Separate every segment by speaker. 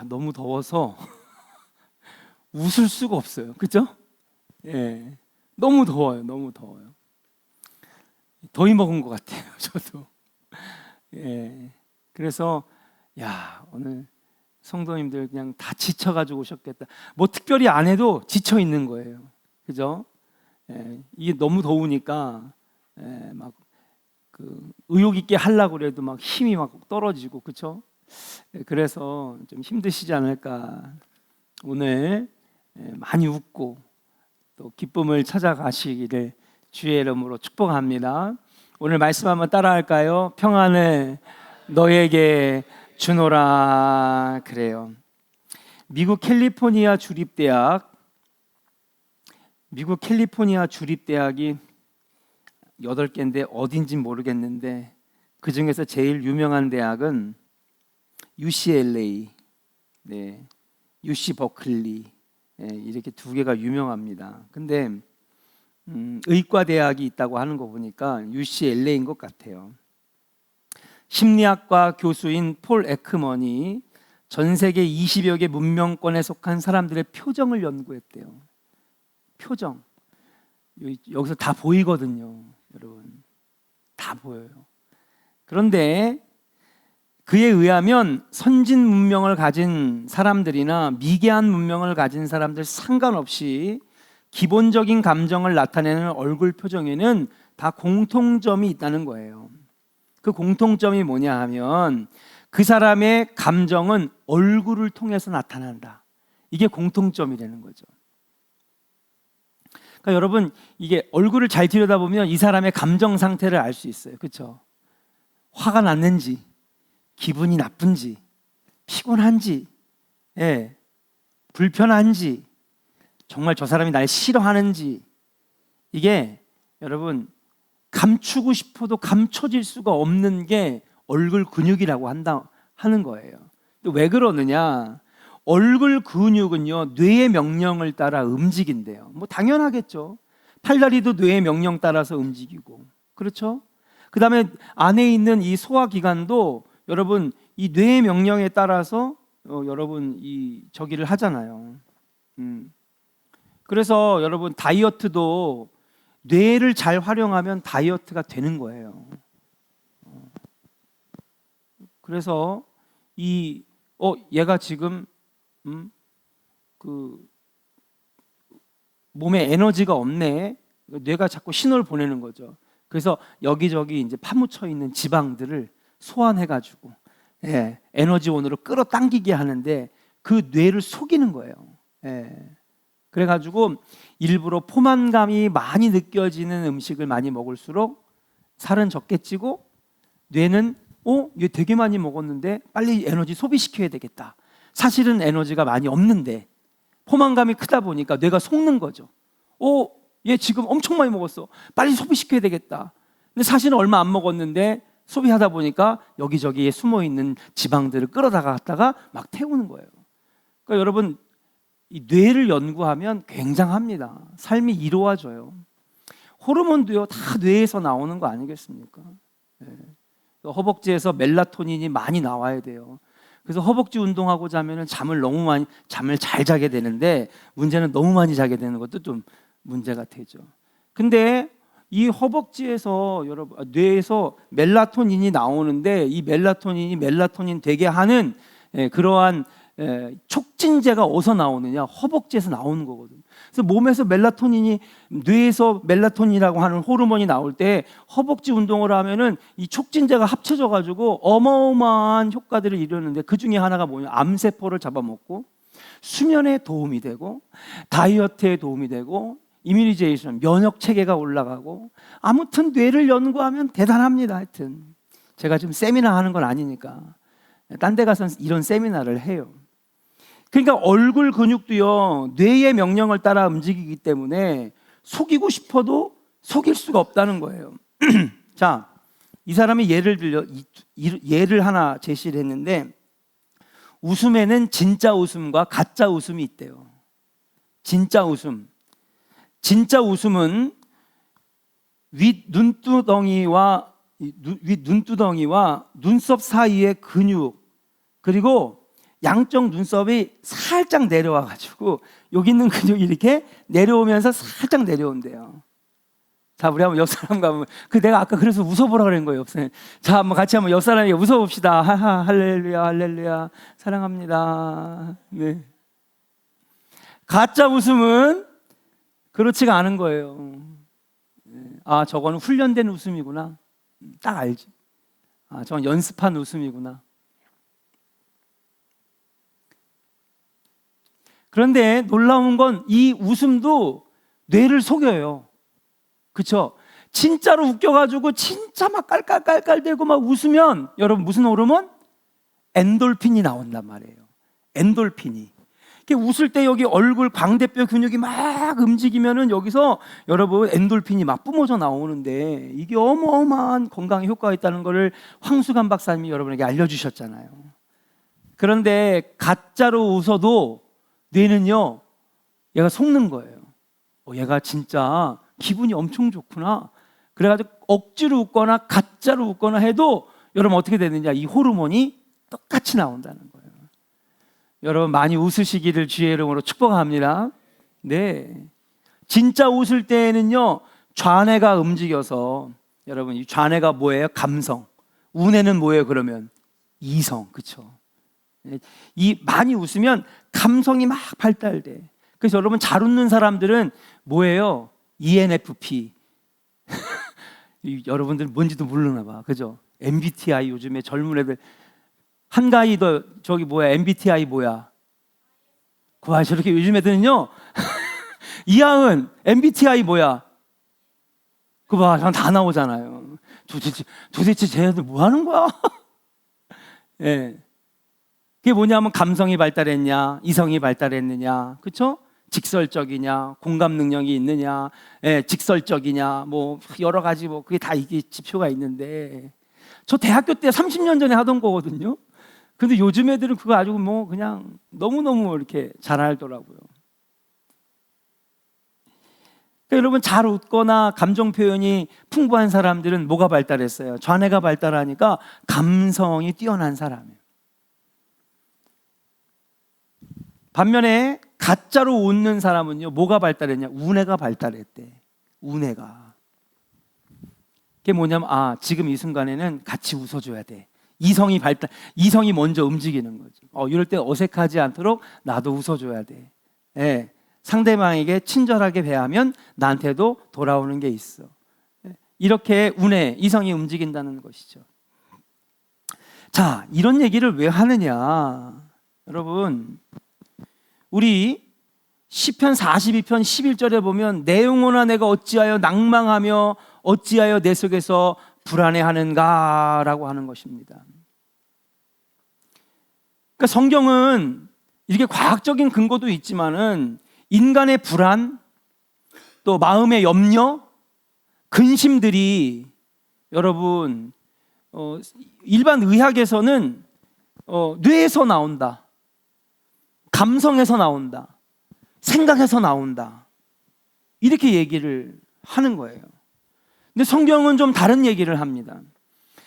Speaker 1: 너무 더워서 웃을 수가 없어요. 그죠? 예. 너무 더워요. 너무 더워요. 더위 먹은 것 같아요. 저도. 예. 그래서 오늘 성도님들 그냥 다 지쳐가지고 오셨겠다. 뭐 특별히 안 해도 지쳐 있는 거예요. 그죠? 예. 이게 너무 더우니까 막 의욕 있게 하려고 그래도 막 힘이 막 떨어지고, 그렇죠? 그래서 좀 힘드시지 않을까. 오늘 많이 웃고 또 기쁨을 찾아가시기를 주의 이름으로 축복합니다. 오늘 말씀 한번 따라할까요? 평안을 너에게 주노라. 그래요. 미국 캘리포니아 주립대학이 8개인데 어딘지 모르겠는데 그 중에서 제일 유명한 대학은 UCLA, UC 버클리, 이렇게 2개가 유명합니다. 근데 의과 대학이 있다고 하는 거 보니까 UCLA인 것 같아요. 심리학과 교수인 폴 에크먼이 전 세계 20여 개 문명권에 속한 사람들의 표정을 연구했대요. 표정. 여기서 다 보이거든요, 여러분. 다 보여요. 그런데 그에 의하면 선진 문명을 가진 사람들이나 미개한 문명을 가진 사람들 상관없이 기본적인 감정을 나타내는 얼굴 표정에는 다 공통점이 있다는 거예요. 그 공통점이 뭐냐 하면 그 사람의 감정은 얼굴을 통해서 나타난다. 이게 공통점이라는 거죠. 그러니까 여러분, 이게 얼굴을 잘 들여다보면 이 사람의 감정 상태를 알 수 있어요. 그렇죠? 화가 났는지, 기분이 나쁜지, 피곤한지, 불편한지, 정말 저 사람이 날 싫어하는지, 이게 여러분 감추고 싶어도 감춰질 수가 없는 게 얼굴 근육이라고 하는 거예요. 왜 그러느냐? 얼굴 근육은요, 뇌의 명령을 따라 움직인대요. 뭐 당연하겠죠. 팔다리도 뇌의 명령 따라서 움직이고, 그렇죠? 그 다음에 안에 있는 이 소화기관도 여러분 이 뇌의 명령에 따라서 여러분 저기를 하잖아요. 그래서 여러분 다이어트도 뇌를 잘 활용하면 다이어트가 되는 거예요. 그래서 얘가 지금 몸에 에너지가 없네. 뇌가 자꾸 신호를 보내는 거죠. 그래서 여기저기 이제 파묻혀 있는 지방들을 소환해가지고 에너지원으로 끌어당기게 하는데 그 뇌를 속이는 거예요. 그래가지고 일부러 포만감이 많이 느껴지는 음식을 많이 먹을수록 살은 적게 찌고 뇌는 얘 되게 많이 먹었는데 빨리 에너지 소비시켜야 되겠다. 사실은 에너지가 많이 없는데 포만감이 크다 보니까 뇌가 속는 거죠. 얘 지금 엄청 많이 먹었어. 빨리 소비시켜야 되겠다. 근데 사실은 얼마 안 먹었는데 소비하다 보니까 여기저기에 숨어있는 지방들을 끌어다가 막 태우는 거예요. 그러니까 여러분 이 뇌를 연구하면 굉장합니다. 삶이 이루어져요. 호르몬도요 다 뇌에서 나오는 거 아니겠습니까? 허벅지에서 멜라토닌이 많이 나와야 돼요. 그래서 허벅지 운동하고 자면은 잠을 잘 자게 되는데 문제는 너무 많이 자게 되는 것도 좀 문제가 되죠. 근데 이 허벅지에서 여러분 뇌에서 멜라토닌이 나오는데 이 멜라토닌 되게 하는 그러한 촉진제가 어디서 나오느냐? 허벅지에서 나오는 거거든요. 그래서 몸에서 뇌에서 멜라토닌이라고 하는 호르몬이 나올 때 허벅지 운동을 하면은 이 촉진제가 합쳐져 가지고 어마어마한 효과들을 이루는데 그 중에 하나가 뭐냐? 암세포를 잡아먹고 수면에 도움이 되고 다이어트에 도움이 되고 이뮤니제이션, 면역 체계가 올라가고 아무튼 뇌를 연구하면 대단합니다. 하여튼 제가 지금 세미나 하는 건 아니니까 딴 데 가서 이런 세미나를 해요. 그러니까 얼굴 근육도요 뇌의 명령을 따라 움직이기 때문에 속이고 싶어도 속일 수가 없다는 거예요. 자, 이 사람이 예를 하나 제시를 했는데 웃음에는 진짜 웃음과 가짜 웃음이 있대요. 진짜 웃음은 윗 눈두덩이와 눈썹 사이의 근육 그리고 양쪽 눈썹이 살짝 내려와가지고 여기 있는 근육이 이렇게 내려오면서 살짝 내려온대요. 자, 우리 한번 옆 사람 가면 내가 아까 그래서 웃어보라 그런 거예요. 옆 사람. 자, 한번 같이 한번 옆 사람에게 웃어봅시다. 하하, 할렐루야, 할렐루야, 사랑합니다. 네. 가짜 웃음은 그렇지가 않은 거예요. 아, 저거는 훈련된 웃음이구나. 딱 알지. 아, 저건 연습한 웃음이구나. 그런데 놀라운 건 이 웃음도 뇌를 속여요. 그쵸? 진짜로 웃겨가지고 진짜 막 깔깔깔깔대고 막 웃으면 여러분 무슨 호르몬? 엔돌핀이 나온단 말이에요. 엔돌핀이. 이렇게 웃을 때 여기 얼굴 광대뼈 근육이 막 움직이면은 여기서 여러분 엔돌핀이 막 뿜어져 나오는데 이게 어마어마한 건강에 효과가 있다는 것을 황수관 박사님이 여러분에게 알려주셨잖아요. 그런데 가짜로 웃어도 뇌는요, 얘가 속는 거예요. 얘가 진짜 기분이 엄청 좋구나. 그래가지고 억지로 웃거나 가짜로 웃거나 해도 여러분 어떻게 되느냐, 이 호르몬이 똑같이 나온다는 거예요. 여러분 많이 웃으시기를 주의 이름으로 축복합니다. 네, 진짜 웃을 때에는요 좌뇌가 움직여서, 여러분 이 좌뇌가 뭐예요? 감성. 우뇌는 뭐예요? 그러면 이성. 그렇죠? 이 많이 웃으면 감성이 막 발달돼. 그래서 여러분 잘 웃는 사람들은 뭐예요? ENFP. 여러분들 뭔지도 모르나 봐. 그죠? MBTI 요즘에 젊은 애들 한가위 더 저기 뭐야? MBTI 뭐야? 와, 저렇게 요즘 애들은요. 이하은 MBTI 뭐야? 그거 봐, 다 나오잖아요. 도대체 쟤네들 뭐 하는 거야? 예. 네. 그게 뭐냐면 감성이 발달했냐, 이성이 발달했느냐, 그렇죠? 직설적이냐, 공감 능력이 있느냐, 예, 직설적이냐, 뭐 여러 가지 뭐 그게 다 이게 지표가 있는데, 저 대학교 때 30년 전에 하던 거거든요. 근데 요즘 애들은 그거 아주 뭐 그냥 너무너무 이렇게 잘 알더라고요. 그러니까 여러분 잘 웃거나 감정 표현이 풍부한 사람들은 뭐가 발달했어요? 좌뇌가 발달하니까 감성이 뛰어난 사람이에요. 반면에 가짜로 웃는 사람은요, 뭐가 발달했냐? 우뇌가 발달했대. 우뇌가. 그게 뭐냐면, 아, 지금 이 순간에는 같이 웃어줘야 돼. 이성이 먼저 움직이는 거죠. 이럴 때 어색하지 않도록 나도 웃어줘야 돼. 예, 상대방에게 친절하게 대하면 나한테도 돌아오는 게 있어. 이렇게 우뇌, 이성이 움직인다는 것이죠. 자, 이런 얘기를 왜 하느냐? 여러분, 우리 시편 42편 11절에 보면 내 영혼아 내가 어찌하여 낭망하며 어찌하여 내 속에서 불안해하는가 라고 하는 것입니다. 그러니까 성경은 이렇게 과학적인 근거도 있지만은 인간의 불안, 또 마음의 염려, 근심들이 여러분 일반 의학에서는 뇌에서 나온다, 감성에서 나온다, 생각에서 나온다, 이렇게 얘기를 하는 거예요. 근데 성경은 좀 다른 얘기를 합니다.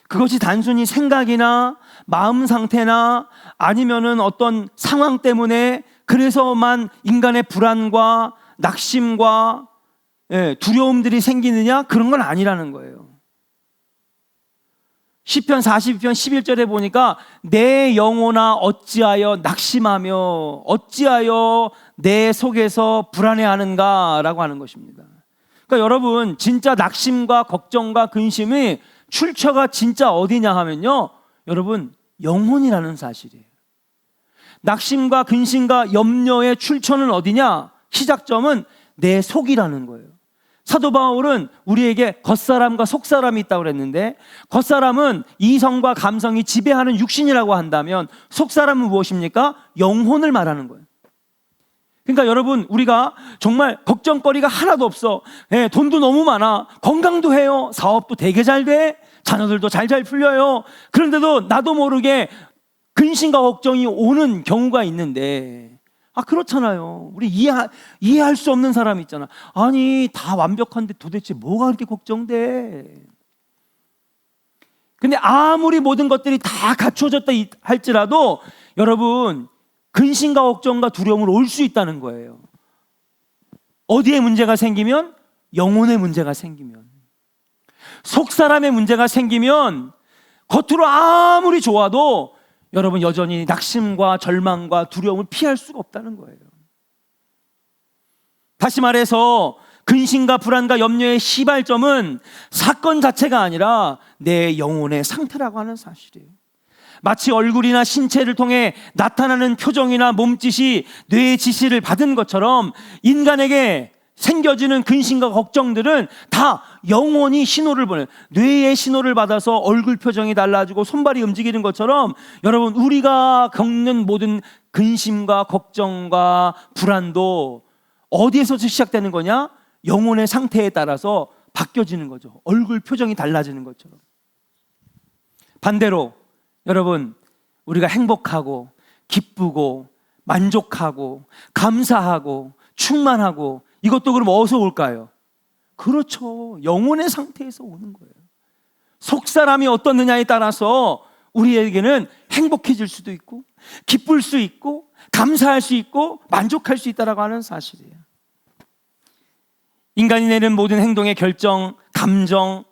Speaker 1: 그것이 단순히 생각이나 마음 상태나 아니면은 어떤 상황 때문에 그래서만 인간의 불안과 낙심과 두려움들이 생기느냐, 그런 건 아니라는 거예요. 시편 42편 11절에 보니까 내 영혼아 어찌하여 낙심하며 어찌하여 내 속에서 불안해하는가 라고 하는 것입니다. 그러니까 여러분 진짜 낙심과 걱정과 근심이 출처가 진짜 어디냐 하면요, 여러분 영혼이라는 사실이에요. 낙심과 근심과 염려의 출처는 어디냐? 시작점은 내 속이라는 거예요. 사도 바울은 우리에게 겉사람과 속사람이 있다고 그랬는데, 겉사람은 이성과 감성이 지배하는 육신이라고 한다면 속사람은 무엇입니까? 영혼을 말하는 거예요. 그러니까 여러분 우리가 정말 걱정거리가 하나도 없어, 돈도 너무 많아, 건강도 해요, 사업도 되게 잘 돼, 자녀들도 잘 풀려요. 그런데도 나도 모르게 근심과 걱정이 오는 경우가 있는데, 그렇잖아요. 우리 이해할 수 없는 사람이 있잖아. 아니 다 완벽한데 도대체 뭐가 그렇게 걱정돼? 근데 아무리 모든 것들이 다 갖춰졌다 할지라도 여러분 근심과 걱정과 두려움을 올 수 있다는 거예요. 어디에 문제가 생기면? 영혼의 문제가 생기면, 속 사람의 문제가 생기면 겉으로 아무리 좋아도 여러분 여전히 낙심과 절망과 두려움을 피할 수가 없다는 거예요. 다시 말해서 근심과 불안과 염려의 시발점은 사건 자체가 아니라 내 영혼의 상태라고 하는 사실이에요. 마치 얼굴이나 신체를 통해 나타나는 표정이나 몸짓이 뇌의 지시를 받은 것처럼 인간에게 생겨지는 근심과 걱정들은 다 영혼이 신호를 보내요. 뇌의 신호를 받아서 얼굴 표정이 달라지고 손발이 움직이는 것처럼 여러분 우리가 겪는 모든 근심과 걱정과 불안도 어디에서 시작되는 거냐? 영혼의 상태에 따라서 바뀌어지는 거죠. 얼굴 표정이 달라지는 것처럼. 반대로 여러분 우리가 행복하고 기쁘고 만족하고 감사하고 충만하고 이것도 그럼 어디서 올까요? 그렇죠. 영혼의 상태에서 오는 거예요. 속 사람이 어떻느냐에 따라서 우리에게는 행복해질 수도 있고 기쁠 수 있고 감사할 수 있고 만족할 수 있다라고 하는 사실이에요. 인간이 내는 모든 행동의 결정, 감정,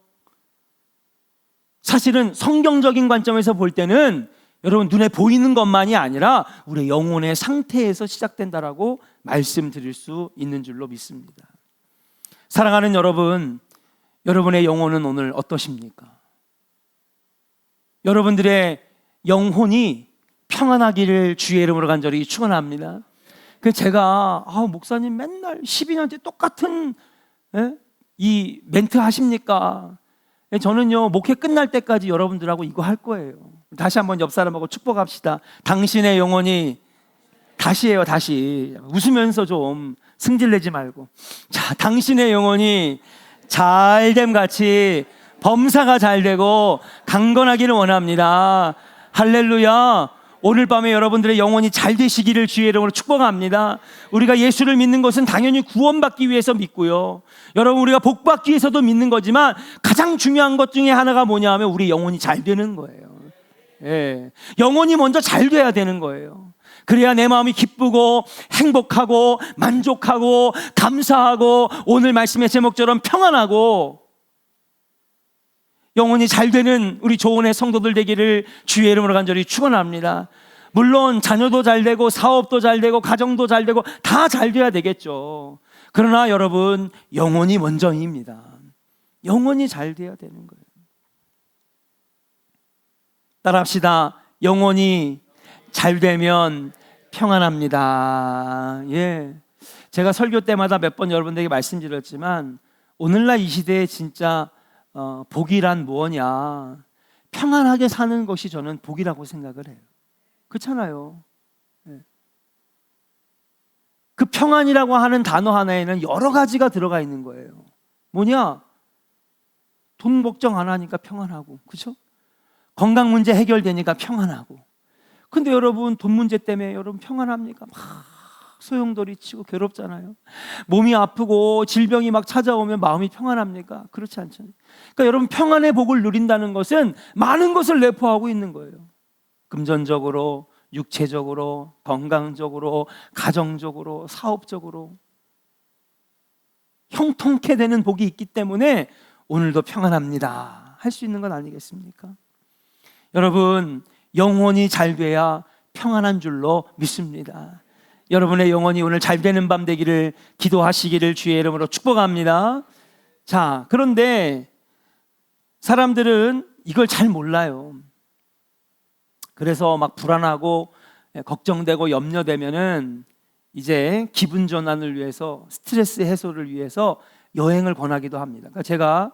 Speaker 1: 사실은 성경적인 관점에서 볼 때는 여러분 눈에 보이는 것만이 아니라 우리의 영혼의 상태에서 시작된다라고 말씀드릴 수 있는 줄로 믿습니다. 사랑하는 여러분, 여러분의 영혼은 오늘 어떠십니까? 여러분들의 영혼이 평안하기를 주의 이름으로 간절히 축원합니다. 제가 목사님 맨날 12년째 똑같은 이 멘트 하십니까? 저는요 목회 끝날 때까지 여러분들하고 이거 할 거예요. 다시 한번 옆 사람하고 축복합시다. 당신의 영혼이 다시 해요. 다시 웃으면서 좀 승질내지 말고, 자, 당신의 영혼이 잘됨 같이 범사가 잘 되고 강건하기를 원합니다. 할렐루야. 오늘 밤에 여러분들의 영혼이 잘 되시기를 주의 이름으로 축복합니다. 우리가 예수를 믿는 것은 당연히 구원받기 위해서 믿고요, 여러분 우리가 복받기 위해서도 믿는 거지만 가장 중요한 것 중에 하나가 뭐냐 하면 우리 영혼이 잘 되는 거예요. 예, 영혼이 먼저 잘 돼야 되는 거예요. 그래야 내 마음이 기쁘고 행복하고 만족하고 감사하고 오늘 말씀의 제목처럼 평안하고 영혼이 잘 되는 우리 조은의 성도들 되기를 주의 이름으로 간절히 축원합니다. 물론 자녀도 잘 되고 사업도 잘 되고 가정도 잘 되고 다 잘 돼야 되겠죠. 그러나 여러분 영혼이 먼저입니다. 영혼이 잘 돼야 되는 거예요. 따라합시다. 영혼이 잘 되면 평안합니다. 예, 제가 설교 때마다 몇 번 여러분들에게 말씀드렸지만 오늘날 이 시대에 진짜 복이란 뭐냐, 평안하게 사는 것이 저는 복이라고 생각을 해요. 그렇잖아요. 예. 그 평안이라고 하는 단어 하나에는 여러 가지가 들어가 있는 거예요. 뭐냐? 돈 걱정 안 하니까 평안하고, 그렇죠? 건강 문제 해결되니까 평안하고. 근데 여러분 돈 문제 때문에 여러분 평안합니까? 막 소용돌이 치고 괴롭잖아요. 몸이 아프고 질병이 막 찾아오면 마음이 평안합니까? 그렇지 않잖아요. 그러니까 여러분 평안의 복을 누린다는 것은 많은 것을 내포하고 있는 거예요. 금전적으로, 육체적으로, 건강적으로, 가정적으로, 사업적으로 형통케 되는 복이 있기 때문에 오늘도 평안합니다 할 수 있는 건 아니겠습니까? 여러분 영혼이 잘 돼야 평안한 줄로 믿습니다. 여러분의 영혼이 오늘 잘 되는 밤 되기를 기도하시기를 주의 이름으로 축복합니다. 자, 그런데 사람들은 이걸 잘 몰라요. 그래서 막 불안하고 걱정되고 염려되면은 이제 기분 전환을 위해서, 스트레스 해소를 위해서 여행을 권하기도 합니다. 그러니까 제가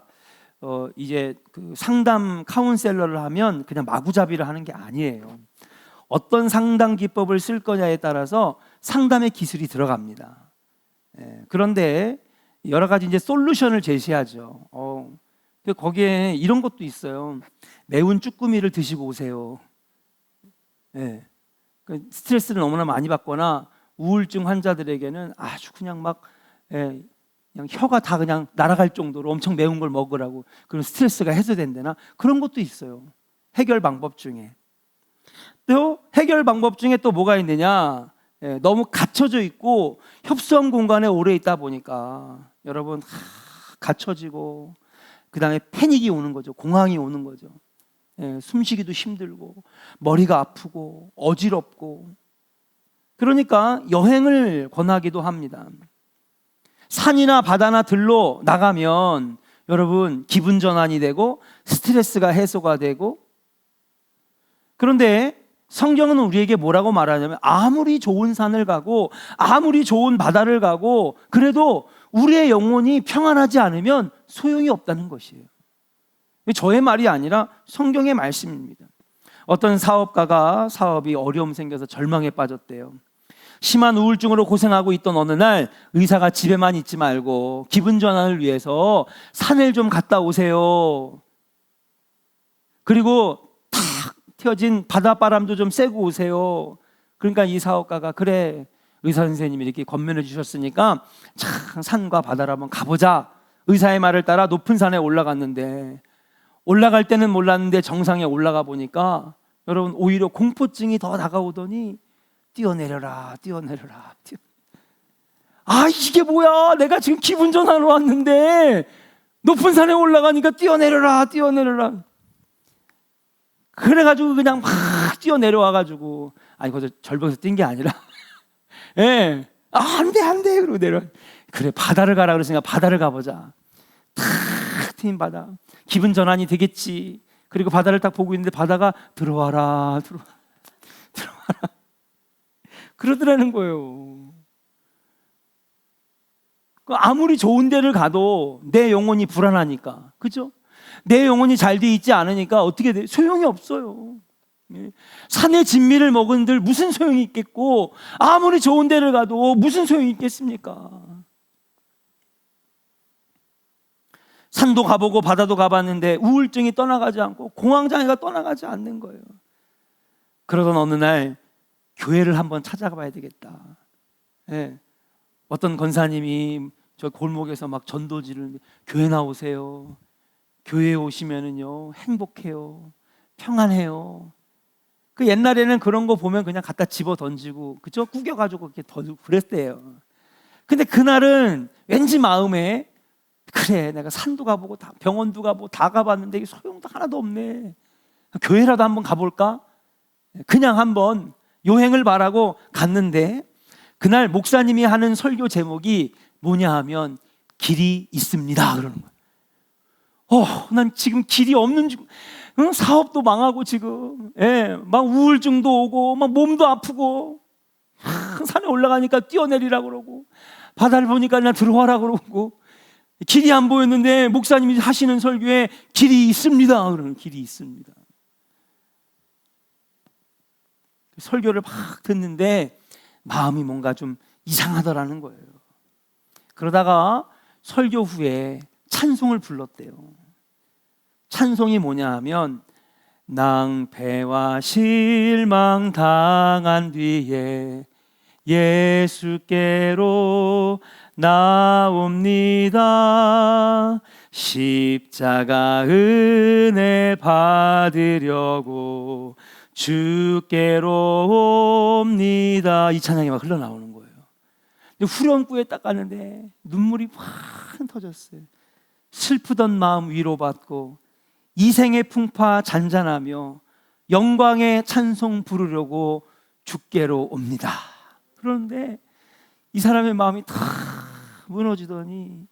Speaker 1: 이제 그 상담 카운셀러를 하면 그냥 마구잡이를 하는 게 아니에요. 어떤 상담 기법을 쓸 거냐에 따라서 상담의 기술이 들어갑니다. 그런데 여러 가지 이제 솔루션을 제시하죠. 거기에 이런 것도 있어요. 매운 쭈꾸미를 드시고 오세요. 스트레스를 너무나 많이 받거나 우울증 환자들에게는 아주 그냥 막 그냥 혀가 다 그냥 날아갈 정도로 엄청 매운 걸 먹으라고 그런 스트레스가 해소된다나 그런 것도 있어요. 해결 방법 중에. 또 해결 방법 중에 또 뭐가 있느냐? 너무 갇혀져 있고 협소한 공간에 오래 있다 보니까 여러분 갇혀지고 그 다음에 패닉이 오는 거죠. 공황이 오는 거죠. 숨쉬기도 힘들고 머리가 아프고 어지럽고 그러니까 여행을 권하기도 합니다. 산이나 바다나 들로 나가면 여러분 기분 전환이 되고 스트레스가 해소가 되고 그런데 성경은 우리에게 뭐라고 말하냐면 아무리 좋은 산을 가고 아무리 좋은 바다를 가고 그래도 우리의 영혼이 평안하지 않으면 소용이 없다는 것이에요. 저의 말이 아니라 성경의 말씀입니다. 어떤 사업가가 사업이 어려움 생겨서 절망에 빠졌대요. 심한 우울증으로 고생하고 있던 어느 날 의사가 집에만 있지 말고 기분 전환을 위해서 산을 좀 갔다 오세요. 그리고 탁 튀어진 바닷바람도 좀 쐬고 오세요. 그러니까 이 사업가가 그래 의사 선생님이 이렇게 권면해 주셨으니까 참 산과 바다를 한번 가보자. 의사의 말을 따라 높은 산에 올라갔는데 올라갈 때는 몰랐는데 정상에 올라가 보니까 여러분 오히려 공포증이 더 다가오더니 뛰어내려라. 아 이게 뭐야? 내가 지금 기분 전환으로 왔는데 높은 산에 올라가니까 뛰어내려라. 그래가지고 그냥 막 뛰어내려와가지고 아니 거기서 절벽에서 뛴 게 아니라 안돼 그러고 내려. 그래 바다를 가라 그랬으니까 바다를 가보자. 탁 트인 바다 기분 전환이 되겠지. 그리고 바다를 딱 보고 있는데 바다가 들어와라 그러더라는 거예요. 아무리 좋은 데를 가도 내 영혼이 불안하니까, 그죠? 내 영혼이 잘 돼 있지 않으니까 어떻게 돼? 소용이 없어요. 산의 진미를 먹은들 무슨 소용이 있겠고 아무리 좋은 데를 가도 무슨 소용이 있겠습니까? 산도 가보고 바다도 가봤는데 우울증이 떠나가지 않고 공황장애가 떠나가지 않는 거예요. 그러던 어느 날 교회를 한번 찾아가봐야 되겠다. 어떤 권사님이 저 골목에서 막 전도지를 교회 나오세요. 교회에 오시면은요 행복해요, 평안해요. 그 옛날에는 그런 거 보면 그냥 갖다 집어 던지고 그죠? 구겨가지고 이렇게 던지고 그랬대요. 근데 그날은 왠지 마음에 그래 내가 산도 가보고 병원도 가보고 다 가봤는데 이게 소용도 하나도 없네. 교회라도 한번 가볼까? 그냥 한번 요행을 바라고 갔는데 그날 목사님이 하는 설교 제목이 뭐냐 하면 길이 있습니다 그러는 거예요. 난 지금 길이 없는 사업도 망하고 지금 막 우울증도 오고 막 몸도 아프고 산에 올라가니까 뛰어내리라 그러고 바다를 보니까 그냥 들어와라 그러고 길이 안 보였는데 목사님이 하시는 설교에 길이 있습니다 그러는 길이 있습니다. 설교를 막 듣는데 마음이 뭔가 좀 이상하더라는 거예요. 그러다가 설교 후에 찬송을 불렀대요. 찬송이 뭐냐 하면 낭패와 실망 당한 뒤에 예수께로 나옵니다. 십자가 은혜 받으려고 주께로 옵니다. 이 찬양이 막 흘러나오는 거예요. 근데 후렴구에 딱 가는데 눈물이 확 터졌어요. 슬프던 마음 위로받고 이생의 풍파 잔잔하며 영광의 찬송 부르려고 주께로 옵니다. 그런데 이 사람의 마음이 다 무너지더니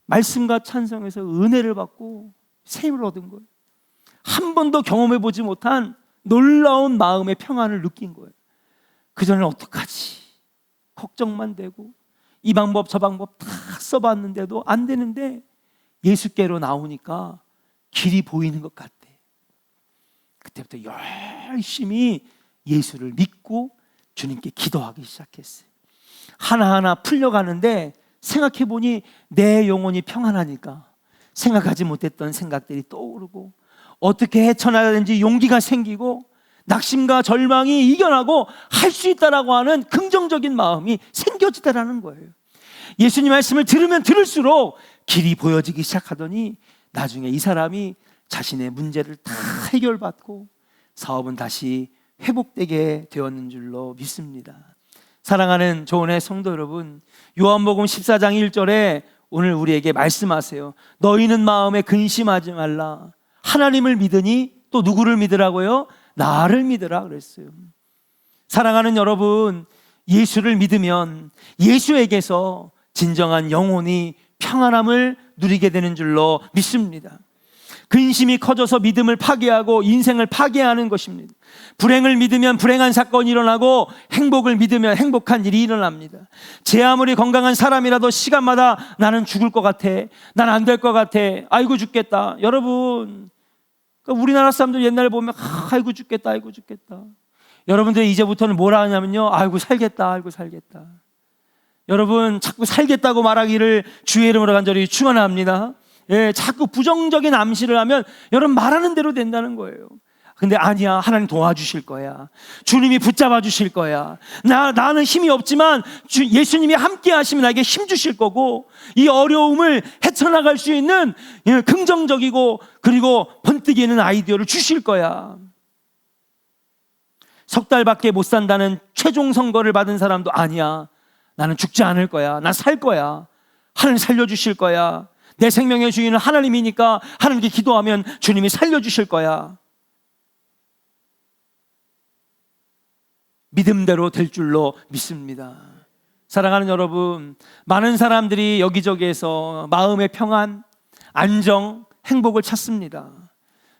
Speaker 1: 말씀과 찬송에서 은혜를 받고 샘을 얻은 거예요. 한 번도 경험해보지 못한 놀라운 마음의 평안을 느낀 거예요. 그전에는 어떡하지? 걱정만 되고 이 방법 저 방법 다 써봤는데도 안 되는데 예수께로 나오니까 길이 보이는 것 같대. 그때부터 열심히 예수를 믿고 주님께 기도하기 시작했어요. 하나하나 풀려가는데 생각해보니 내 영혼이 평안하니까 생각하지 못했던 생각들이 떠오르고 어떻게 헤쳐나가야 되는지 용기가 생기고 낙심과 절망이 이겨나고 할 수 있다라고 하는 긍정적인 마음이 생겨지더라는 거예요. 예수님 말씀을 들으면 들을수록 길이 보여지기 시작하더니 나중에 이 사람이 자신의 문제를 다 해결받고 사업은 다시 회복되게 되었는 줄로 믿습니다. 사랑하는 조은의 성도 여러분, 요한복음 14장 1절에 오늘 우리에게 말씀하세요. 너희는 마음에 근심하지 말라. 하나님을 믿으니 또 누구를 믿으라고요? 나를 믿으라 그랬어요. 사랑하는 여러분, 예수를 믿으면 예수에게서 진정한 영혼이 평안함을 누리게 되는 줄로 믿습니다. 근심이 커져서 믿음을 파괴하고 인생을 파괴하는 것입니다. 불행을 믿으면 불행한 사건이 일어나고 행복을 믿으면 행복한 일이 일어납니다. 제 아무리 건강한 사람이라도 시간마다 나는 죽을 것 같아, 난 안 될 것 같아, 아이고 죽겠다. 여러분, 우리나라 사람들 옛날에 보면 아이고 죽겠다, 아이고 죽겠다. 여러분들 이제부터는 뭐라 하냐면요, 아이고 살겠다, 아이고 살겠다. 여러분 자꾸 살겠다고 말하기를 주의 이름으로 간절히 축원합니다. 예, 자꾸 부정적인 암시를 하면 여러분 말하는 대로 된다는 거예요. 근데 아니야, 하나님 도와주실 거야. 주님이 붙잡아 주실 거야. 나는 힘이 없지만 예수님이 함께 하시면 나에게 힘 주실 거고, 이 어려움을 헤쳐나갈 수 있는 긍정적이고 그리고 번뜩이 있는 아이디어를 주실 거야. 석 달밖에 못 산다는 최종 선고를 받은 사람도 아니야, 나는 죽지 않을 거야, 난 살 거야, 하나님 살려주실 거야, 내 생명의 주인은 하나님이니까 하나님께 기도하면 주님이 살려주실 거야. 믿음대로 될 줄로 믿습니다. 사랑하는 여러분, 많은 사람들이 여기저기에서 마음의 평안, 안정, 행복을 찾습니다.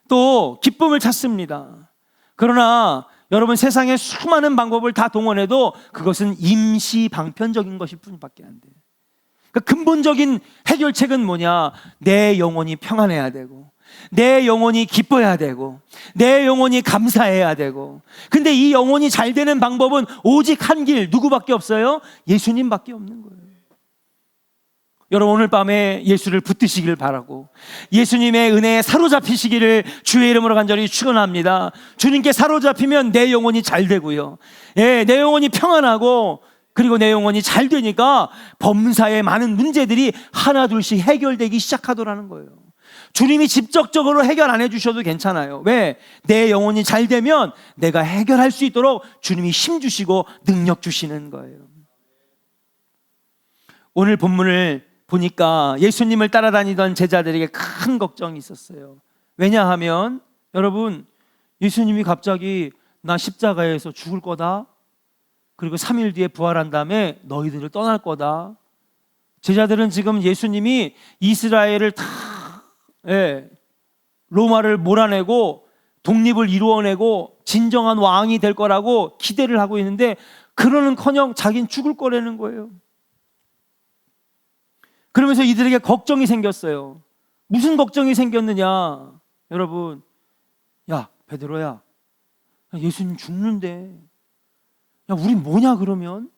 Speaker 1: 또 기쁨을 찾습니다. 그러나 여러분, 세상의 수많은 방법을 다 동원해도 그것은 임시 방편적인 것일 뿐밖에 안 돼요. 그러니까 근본적인 해결책은 뭐냐? 내 영혼이 평안해야 되고, 내 영혼이 기뻐야 되고, 내 영혼이 감사해야 되고. 근데 이 영혼이 잘 되는 방법은 오직 한 길, 누구밖에 없어요? 예수님밖에 없는 거예요. 여러분, 오늘 밤에 예수를 붙드시길 바라고 예수님의 은혜에 사로잡히시기를 주의 이름으로 간절히 축원합니다. 주님께 사로잡히면 내 영혼이 잘 되고요, 예, 내 영혼이 평안하고 그리고 내 영혼이 잘 되니까 범사의 많은 문제들이 하나둘씩 해결되기 시작하더라는 거예요. 주님이 직접적으로 해결 안 해주셔도 괜찮아요. 왜? 내 영혼이 잘 되면 내가 해결할 수 있도록 주님이 힘 주시고 능력 주시는 거예요. 오늘 본문을 보니까 예수님을 따라다니던 제자들에게 큰 걱정이 있었어요. 왜냐하면 여러분, 예수님이 갑자기 나 십자가에서 죽을 거다, 그리고 3일 뒤에 부활한 다음에 너희들을 떠날 거다. 제자들은 지금 예수님이 이스라엘을 다 로마를 몰아내고 독립을 이루어내고 진정한 왕이 될 거라고 기대를 하고 있는데, 그러는커녕 자기는 죽을 거라는 거예요. 그러면서 이들에게 걱정이 생겼어요. 무슨 걱정이 생겼느냐? 여러분, 야 베드로야, 예수님 죽는데 야 우리 뭐냐 그러면?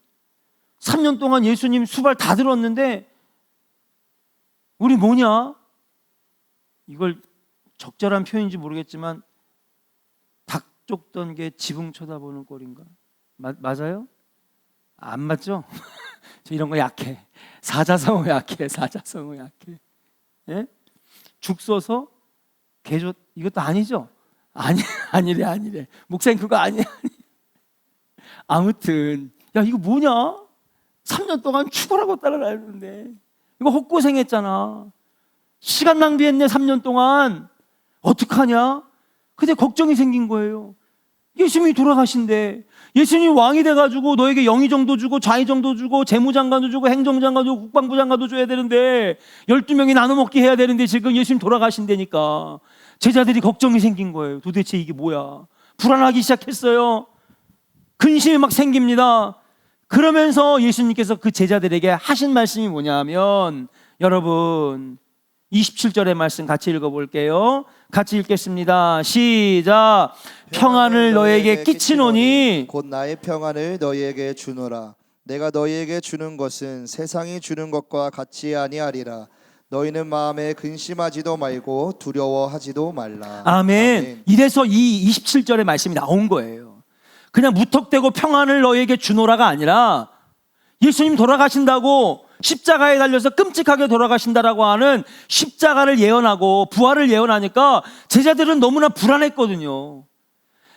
Speaker 1: 3년 동안 예수님 수발 다 들었는데 우리 뭐냐? 이걸 적절한 표현인지 모르겠지만 닭 쫓던 게 지붕 쳐다보는 꼴인가? 맞아요? 안 맞죠? 저 이런 거 약해. 사자성어 약해. 사자성어 약해. 예? 죽 써서 개조, 이것도 아니죠? 아니래. 목사님 그거 아니야. 아무튼 야 이거 뭐냐? 3년 동안 죽으라고 따라다녔는데 이거 헛고생했잖아. 시간 낭비했네. 3년 동안 어떡하냐? 근데 걱정이 생긴 거예요. 예수님이 돌아가신대. 예수님이 왕이 돼가지고 너에게 영의정도 주고 좌의정도 주고 재무장관도 주고 행정장관도 주고 국방부 장관도 줘야 되는데 12명이 나눠 먹기 해야 되는데 지금 예수님 돌아가신다니까 제자들이 걱정이 생긴 거예요. 도대체 이게 뭐야? 불안하기 시작했어요. 근심이 막 생깁니다. 그러면서 예수님께서 그 제자들에게 하신 말씀이 뭐냐면, 여러분 27절의 말씀 같이 읽어볼게요. 같이 읽겠습니다. 시작. 평안을 너에게 끼치노니
Speaker 2: 곧 나의 평안을 너희에게 주노라. 내가 너희에게 주는 것은 세상이 주는 것과 같이 아니하리라. 너희는 마음에 근심하지도 말고 두려워하지도 말라.
Speaker 1: 아멘. 이래서 이 27절의 말씀이 나온 거예요. 그냥 무턱대고 평안을 너희에게 주노라가 아니라 예수님 돌아가신다고 십자가에 달려서 끔찍하게 돌아가신다라고 하는 십자가를 예언하고 부활을 예언하니까 제자들은 너무나 불안했거든요.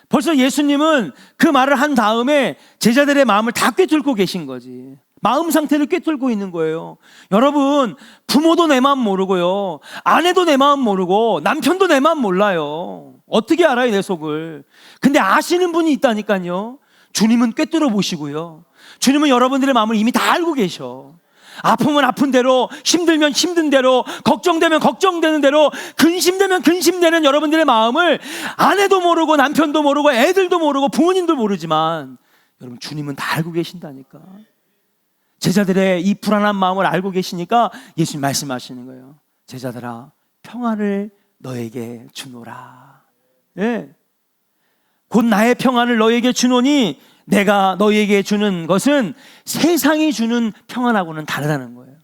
Speaker 1: 벌써 예수님은 그 말을 한 다음에 제자들의 마음을 다 꿰뚫고 계신 거지. 마음 상태를 꿰뚫고 있는 거예요. 여러분, 부모도 내 마음 모르고요, 아내도 내 마음 모르고 남편도 내 마음 몰라요. 어떻게 알아요, 내 속을? 근데 아시는 분이 있다니까요. 주님은 꿰뚫어 보시고요, 주님은 여러분들의 마음을 이미 다 알고 계셔. 아프면 아픈 대로, 힘들면 힘든 대로, 걱정되면 걱정되는 대로, 근심되면 근심되는 여러분들의 마음을 아내도 모르고 남편도 모르고 애들도 모르고 부모님도 모르지만 여러분, 주님은 다 알고 계신다니까. 제자들의 이 불안한 마음을 알고 계시니까 예수님 말씀하시는 거예요. 제자들아, 평안을 너에게 주노라. 예. 곧 나의 평안을 너에게 주노니 내가 너에게 주는 것은 세상이 주는 평안하고는 다르다는 거예요.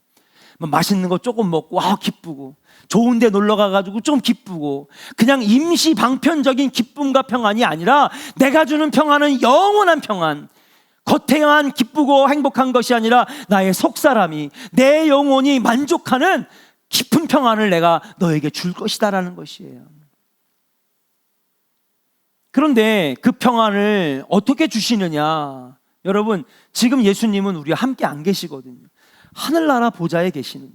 Speaker 1: 맛있는 거 조금 먹고 기쁘고, 좋은 데 놀러 가가지고 좀 기쁘고, 그냥 임시 방편적인 기쁨과 평안이 아니라 내가 주는 평안은 영원한 평안, 겉에만 기쁘고 행복한 것이 아니라 나의 속사람이, 내 영혼이 만족하는 깊은 평안을 내가 너에게 줄 것이다라는 것이에요. 그런데 그 평안을 어떻게 주시느냐? 여러분, 지금 예수님은 우리와 함께 안 계시거든요. 하늘나라 보좌에 계시는,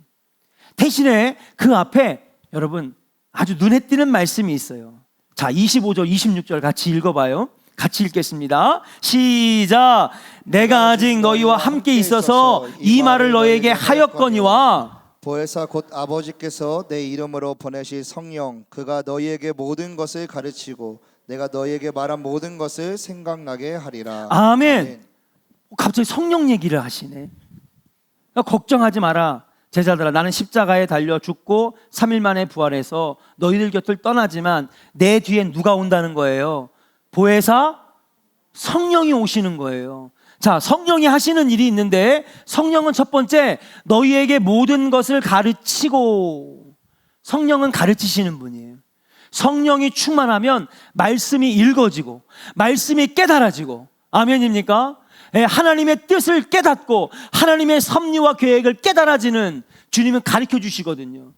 Speaker 1: 대신에 그 앞에 여러분 아주 눈에 띄는 말씀이 있어요. 자, 25절 26절 같이 읽어봐요. 같이 읽겠습니다. 시작. 내가 아직 너희와 함께 있어서 이 말을 너희에게 하였거니와,
Speaker 2: 보혜사 곧 아버지께서 내 이름으로 보내실 성령, 그가 너희에게 모든 것을 가르치고 내가 너희에게 말한 모든 것을 생각나게 하리라.
Speaker 1: 아멘. 갑자기 성령 얘기를 하시네. 걱정하지 마라 제자들아, 나는 십자가에 달려 죽고 3일 만에 부활해서 너희들 곁을 떠나지만 내 뒤엔 누가 온다는 거예요? 보혜사 성령이 오시는 거예요. 자, 성령이 하시는 일이 있는데, 성령은 첫 번째 너희에게 모든 것을 가르치고, 성령은 가르치시는 분이에요. 성령이 충만하면 말씀이 읽어지고 말씀이 깨달아지고, 아멘입니까? 하나님의 뜻을 깨닫고 하나님의 섭리와 계획을 깨달아지는 주님은 가르쳐 주시거든요.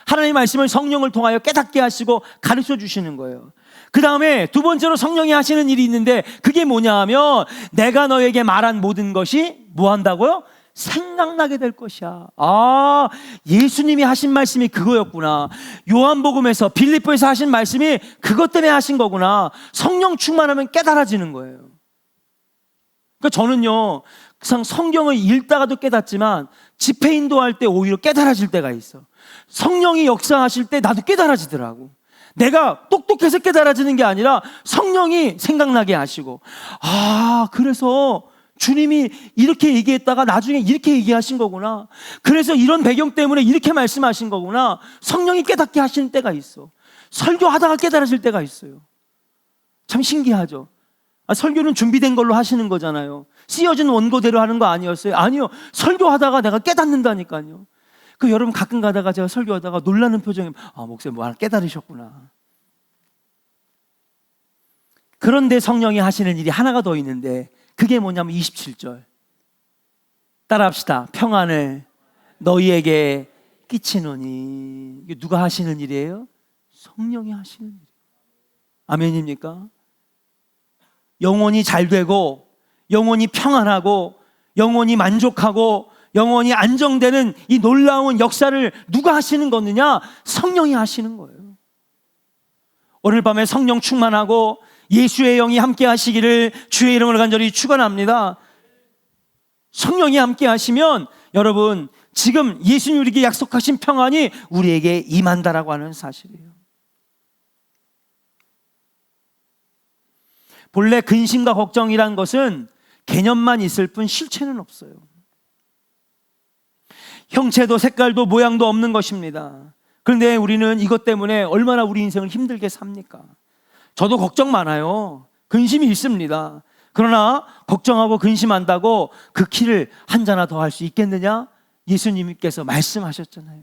Speaker 1: 하나님의 말씀을 성령을 통하여 깨닫게 하시고 가르쳐 주시는 거예요. 그 다음에 두 번째로 성령이 하시는 일이 있는데, 그게 뭐냐 하면 내가 너에게 말한 모든 것이 뭐 한다고요? 생각나게 될 것이야. 아, 예수님이 하신 말씀이 그거였구나. 요한복음에서, 빌립보에서 하신 말씀이 그것 때문에 하신 거구나. 성령 충만하면 깨달아지는 거예요. 그러니까 저는요, 성경을 읽다가도 깨닫지만 집회 인도할 때 오히려 깨달아질 때가 있어. 성령이 역사하실 때 나도 깨달아지더라고. 내가 똑똑해서 깨달아지는 게 아니라 성령이 생각나게 하시고, 그래서 주님이 이렇게 얘기했다가 나중에 이렇게 얘기하신 거구나, 그래서 이런 배경 때문에 이렇게 말씀하신 거구나. 성령이 깨닫게 하시는 때가 있어. 설교하다가 깨달아질 때가 있어요. 참 신기하죠. 설교는 준비된 걸로 하시는 거잖아요. 쓰여진 원고대로 하는 거 아니었어요? 아니요, 설교하다가 내가 깨닫는다니까요. 여러분 가끔 가다가 제가 설교하다가 놀라는 표정이, 목사님 뭐 하나 깨달으셨구나. 그런데 성령이 하시는 일이 하나가 더 있는데, 그게 뭐냐면 27절 따라합시다. 평안을 너희에게 끼치노니. 이게 누가 하시는 일이에요? 성령이 하시는 일이에요. 아멘입니까? 영혼이 잘 되고, 영혼이 평안하고, 영혼이 만족하고, 영혼이 안정되는 이 놀라운 역사를 누가 하시는 거느냐? 성령이 하시는 거예요. 오늘 밤에 성령 충만하고 예수의 영이 함께 하시기를 주의 이름으로 간절히 축원합니다. 성령이 함께 하시면 여러분, 지금 예수님이 우리에게 약속하신 평안이 우리에게 임한다라고 하는 사실이에요. 본래 근심과 걱정이란 것은 개념만 있을 뿐 실체는 없어요. 형체도 색깔도 모양도 없는 것입니다. 그런데 우리는 이것 때문에 얼마나 우리 인생을 힘들게 삽니까? 저도 걱정 많아요. 근심이 있습니다. 그러나 걱정하고 근심한다고 그 키를 한 자나 더 할 수 있겠느냐? 예수님께서 말씀하셨잖아요.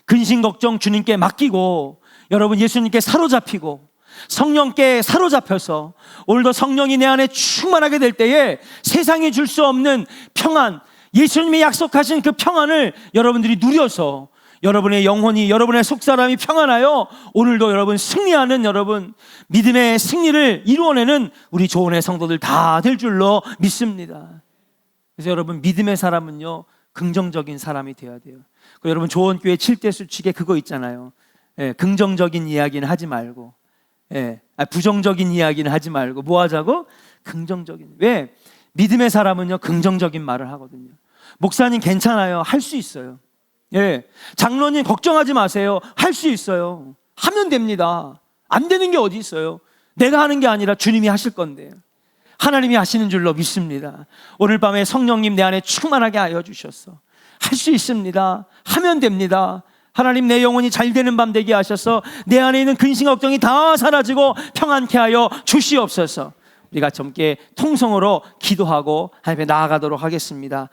Speaker 1: 근심 걱정 주님께 맡기고, 여러분 예수님께 사로잡히고 성령께 사로잡혀서 오늘도 성령이 내 안에 충만하게 될 때에 세상이 줄 수 없는 평안, 예수님이 약속하신 그 평안을 여러분들이 누려서 여러분의 영혼이, 여러분의 속사람이 평안하여 오늘도 여러분 승리하는, 여러분 믿음의 승리를 이루어내는 우리 조은의 성도들 다 될 줄로 믿습니다. 그래서 여러분 믿음의 사람은요 긍정적인 사람이 되어야 돼요. 그리고 여러분 조은교회 7대 수칙에 그거 있잖아요. 긍정적인 이야기는 하지 말고, 부정적인 이야기는 하지 말고 뭐 하자고? 긍정적인. 왜? 믿음의 사람은요 긍정적인 말을 하거든요. 목사님 괜찮아요. 할 수 있어요. 장로님 걱정하지 마세요. 할 수 있어요. 하면 됩니다. 안 되는 게 어디 있어요? 내가 하는 게 아니라 주님이 하실 건데 하나님이 하시는 줄로 믿습니다. 오늘 밤에 성령님 내 안에 충만하게 하여 주셔서 할 수 있습니다. 하면 됩니다. 하나님 내 영혼이 잘 되는 밤 되게 하셔서 내 안에 있는 근심 걱정이 다 사라지고 평안케 하여 주시옵소서. 우리가 함께 통성으로 기도하고 하나님께 나아가도록 하겠습니다.